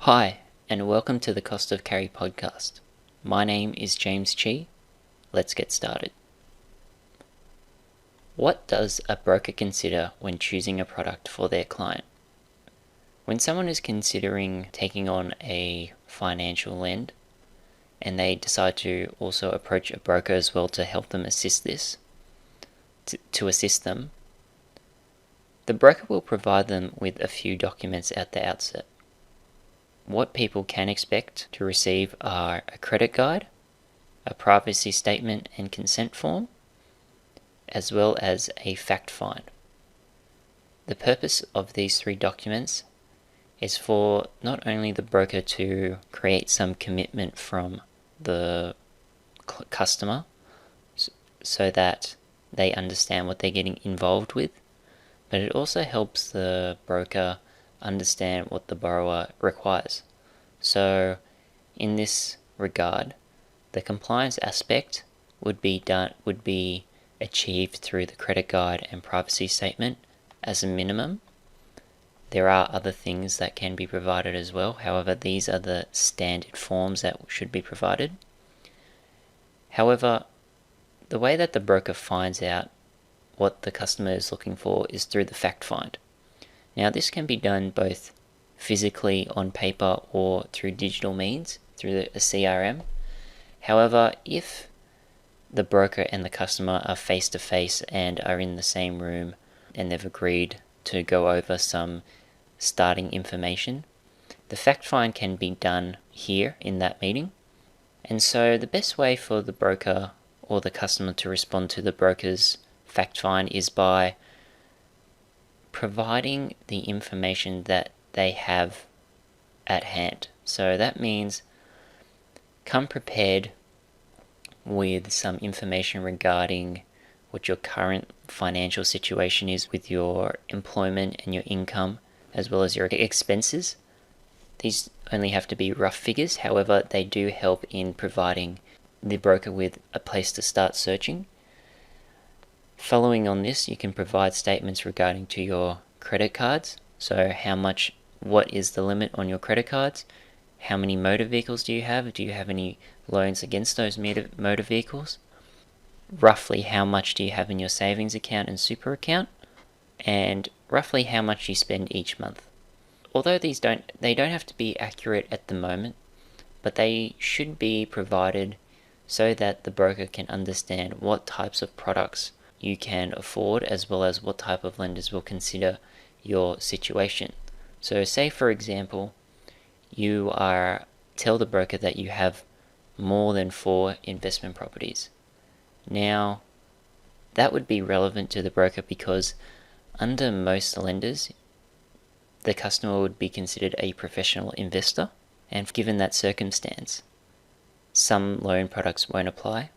Hi, and welcome to the Cost of Carry podcast. My name is James Chi. Let's get started. What does a broker consider when choosing a product for their client? When someone is considering taking on a financial lend and they decide to also approach a broker as well to help them assist them, the broker will provide them with a few documents at the outset. What people can expect to receive are a credit guide, a privacy statement and consent form, as well as a fact find. The purpose of these three documents is for not only the broker to create some commitment from the customer so that they understand what they're getting involved with, but it also helps the broker understand what the borrower requires. So in this regard, the compliance aspect would be achieved through the credit guide and privacy statement as a minimum. There are other things that can be provided as well. However, these are the standard forms that should be provided. However, the way that the broker finds out what the customer is looking for is through the fact find. Now, this can be done both physically on paper or through digital means, through a CRM. However, if the broker and the customer are face to face and are in the same room and they've agreed to go over some starting information, the fact find can be done here in that meeting. And so the best way for the broker or the customer to respond to the broker's fact find is by providing the information that they have at hand. So that means come prepared with some information regarding what your current financial situation is with your employment and your income, as well as your expenses. These only have to be rough figures, however, they do help in providing the broker with a place to start searching. Following on this, you can provide statements regarding to your credit cards. So what is the limit on your credit cards? How many motor vehicles do you have? Do you have any loans against those motor vehicles? Roughly how much do you have in your savings account and super account? And roughly how much you spend each month. Although they don't have to be accurate at the moment, but they should be provided so that the broker can understand what types of products you can afford, as well as what type of lenders will consider your situation. So say, for example, you tell the broker that you have more than 4 investment properties. Now, that would be relevant to the broker because under most lenders, the customer would be considered a professional investor, and given that circumstance, some loan products won't apply.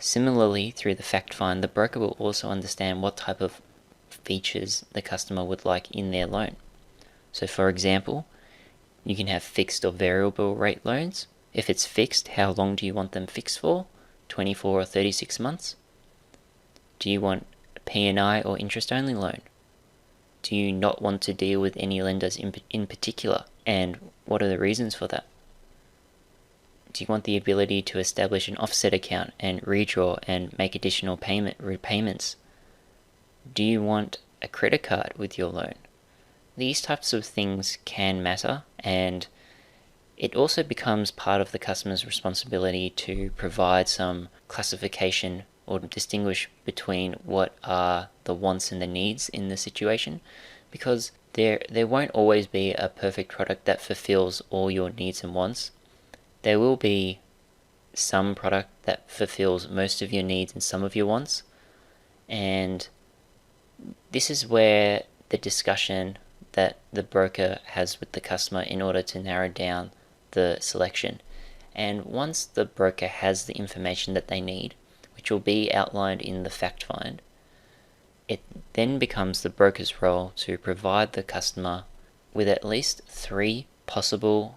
Similarly, through the fact find, the broker will also understand what type of features the customer would like in their loan. So for example, you can have fixed or variable rate loans. If it's fixed, how long do you want them fixed for? 24 or 36 months? Do you want a P&I or interest-only loan? Do you not want to deal with any lenders in particular? And what are the reasons for that? Do you want the ability to establish an offset account and redraw and make additional repayments? Do you want a credit card with your loan? These types of things can matter, and it also becomes part of the customer's responsibility to provide some classification or distinguish between what are the wants and the needs in the situation, because there won't always be a perfect product that fulfills all your needs and wants. There will be some product that fulfills most of your needs and some of your wants, and this is where the discussion that the broker has with the customer in order to narrow down the selection. And once the broker has the information that they need, which will be outlined in the fact find, it then becomes the broker's role to provide the customer with at least 3 possible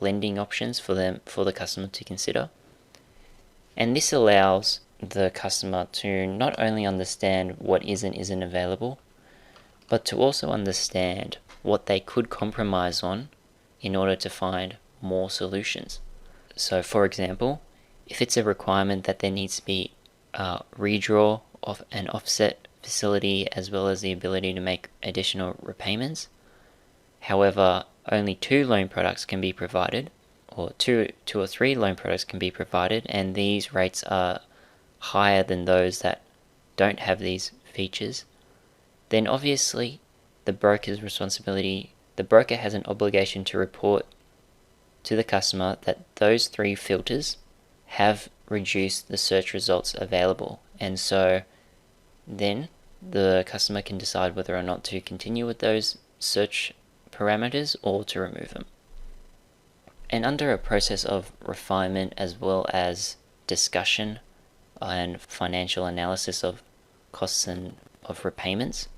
lending options for the customer to consider. And this allows the customer to not only understand what is and isn't available, but to also understand what they could compromise on in order to find more solutions. So for example, if it's a requirement that there needs to be redraw of an offset facility as well as the ability to make additional repayments, however only 2 loan products can be provided, or two or 3 loan products can be provided, and these rates are higher than those that don't have these features, then obviously the broker has an obligation to report to the customer that those 3 filters have reduced the search results available, and so then the customer can decide whether or not to continue with those search parameters or to remove them. And under a process of refinement as well as discussion and financial analysis of costs and of repayments,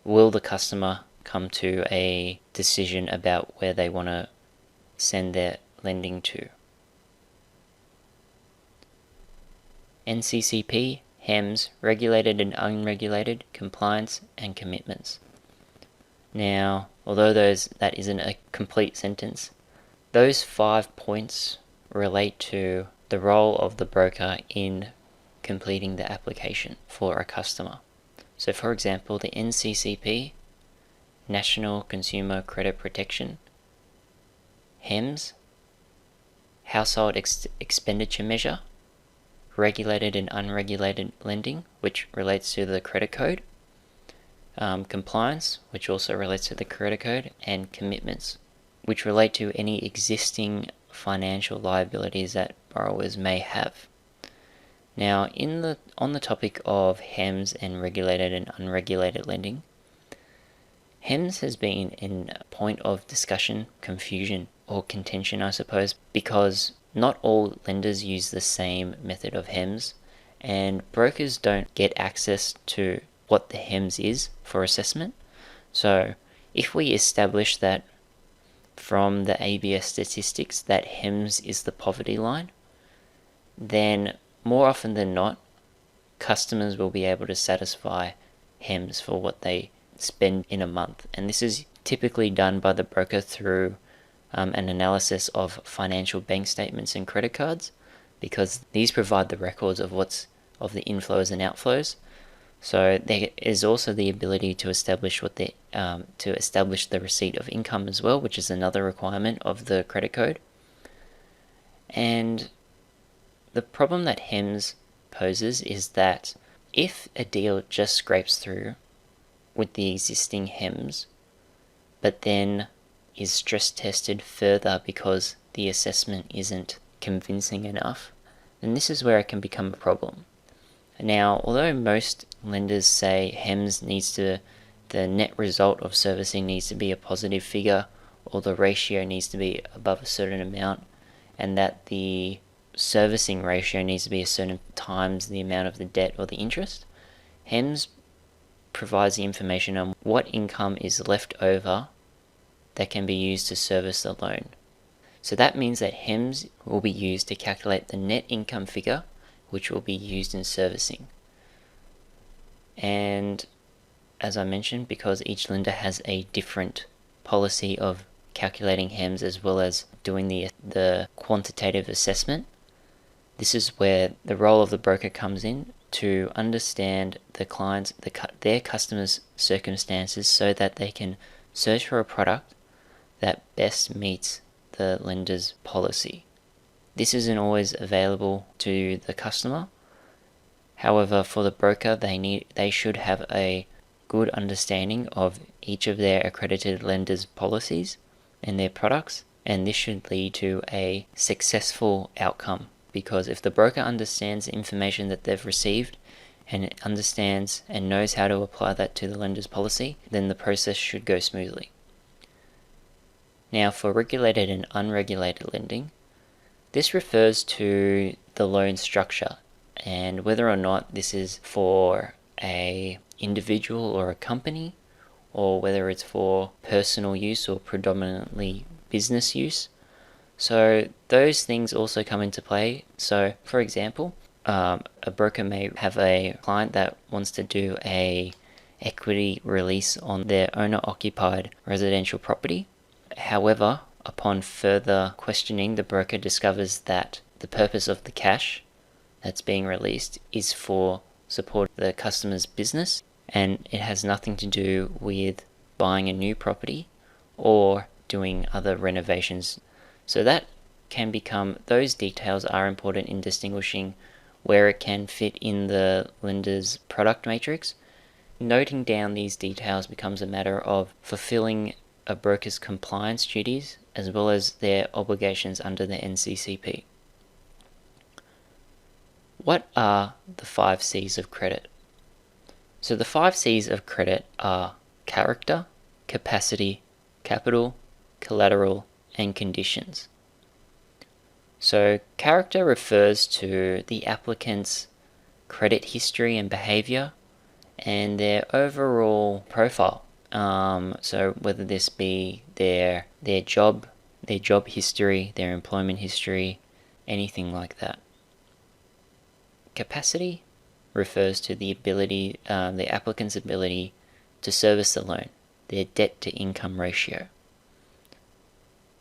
will the customer come to a decision about where they want to send their lending to. NCCP, HEMS, regulated and unregulated, compliance and commitments. Now, although that isn't a complete sentence, those 5 points relate to the role of the broker in completing the application for a customer. So for example, the NCCP, National Consumer Credit Protection, HEMS, Household Expenditure Measure, regulated and unregulated lending, which relates to the credit code, compliance, which also relates to the credit code, and commitments, which relate to any existing financial liabilities that borrowers may have. Now, on the topic of HEMS and regulated and unregulated lending, HEMS has been in a point of discussion, confusion, or contention, I suppose, because not all lenders use the same method of HEMS, and brokers don't get access to what the HEMS is for assessment. So if we establish that from the ABS statistics that HEMS is the poverty line, then more often than not, customers will be able to satisfy HEMS for what they spend in a month. And this is typically done by the broker through an analysis of financial bank statements and credit cards, because these provide the records of the inflows and outflows. So there is also the ability to establish the receipt of income as well, which is another requirement of the credit code. And the problem that HEMS poses is that if a deal just scrapes through with the existing HEMS, but then is stress tested further because the assessment isn't convincing enough, then this is where it can become a problem. Now, although most lenders say the net result of servicing needs to be a positive figure, or the ratio needs to be above a certain amount, and that the servicing ratio needs to be a certain times the amount of the debt or the interest, HEMS provides the information on what income is left over that can be used to service the loan. So that means that HEMS will be used to calculate the net income figure, which will be used in servicing. And as I mentioned, because each lender has a different policy of calculating HEMS as well as doing the quantitative assessment, this is where the role of the broker comes in to understand their customers' circumstances so that they can search for a product that best meets the lender's policy. This isn't always available to the customer. However, for the broker, they should have a good understanding of each of their accredited lenders' policies and their products, and this should lead to a successful outcome, because if the broker understands the information that they've received and understands and knows how to apply that to the lender's policy, then the process should go smoothly. Now, for regulated and unregulated lending, this refers to the loan structure and whether or not this is for an individual or a company, or whether it's for personal use or predominantly business use. So those things also come into play. So for example, a broker may have a client that wants to do a equity release on their owner-occupied residential property, However, upon further questioning, the broker discovers that the purpose of the cash that's being released is for support of the customer's business, and it has nothing to do with buying a new property or doing other renovations. So that can become, those details are important in distinguishing where it can fit in the lender's product matrix. Noting down these details becomes a matter of fulfilling a broker's compliance duties as well as their obligations under the NCCP. What are the 5 C's of credit? So the 5 C's of credit are character, capacity, capital, collateral, and conditions. So character refers to the applicant's credit history and behavior and their overall profile. So whether this be their job history, their employment history, anything like that. Capacity refers to the ability, the applicant's ability to service the loan, their debt to income ratio.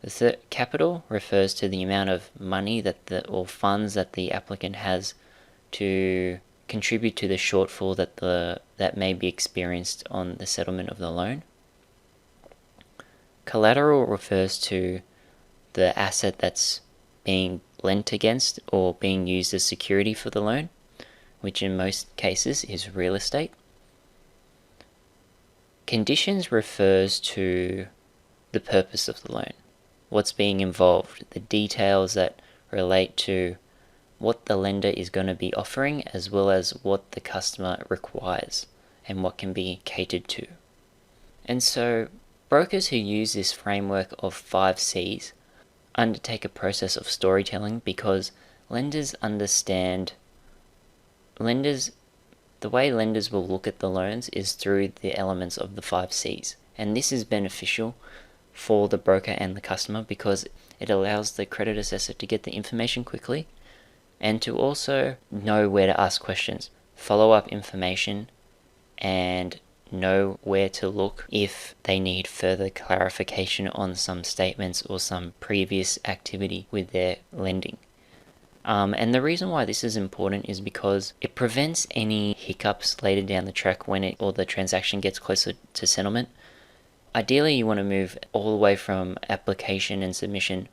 The capital refers to the amount of money or funds that the applicant has to contribute to the shortfall that may be experienced on the settlement of the loan. Collateral refers to the asset that's being lent against or being used as security for the loan, which in most cases is real estate. Conditions refers to the purpose of the loan, what's being involved, the details that relate to what the lender is going to be offering as well as what the customer requires and what can be catered to. And so brokers who use this framework of 5 C's undertake a process of storytelling because the way lenders will look at the loans is through the elements of the 5 C's. And this is beneficial for the broker and the customer because it allows the credit assessor to get the information quickly and to also know where to ask questions, follow up information, and know where to look if they need further clarification on some statements or some previous activity with their lending. And the reason why this is important is because it prevents any hiccups later down the track when the transaction gets closer to settlement. Ideally, you want to move all the way from application and submission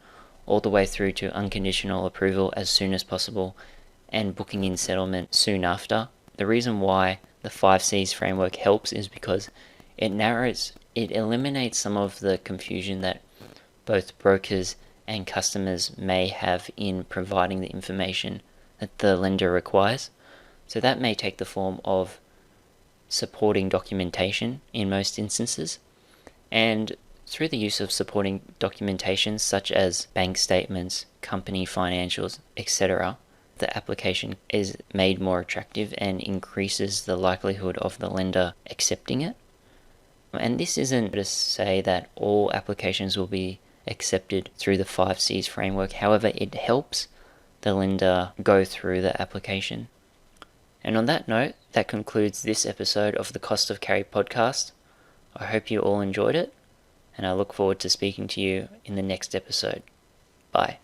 all the way through to unconditional approval as soon as possible and booking in settlement soon after. The reason why the 5 C's framework helps is because it eliminates some of the confusion that both brokers and customers may have in providing the information that the lender requires. So that may take the form of supporting documentation in most instances. And through the use of supporting documentation such as bank statements, company financials, etc., the application is made more attractive and increases the likelihood of the lender accepting it. And this isn't to say that all applications will be accepted through the 5 C's framework. However, it helps the lender go through the application. And on that note, that concludes this episode of the Cost of Carry podcast. I hope you all enjoyed it, and I look forward to speaking to you in the next episode. Bye.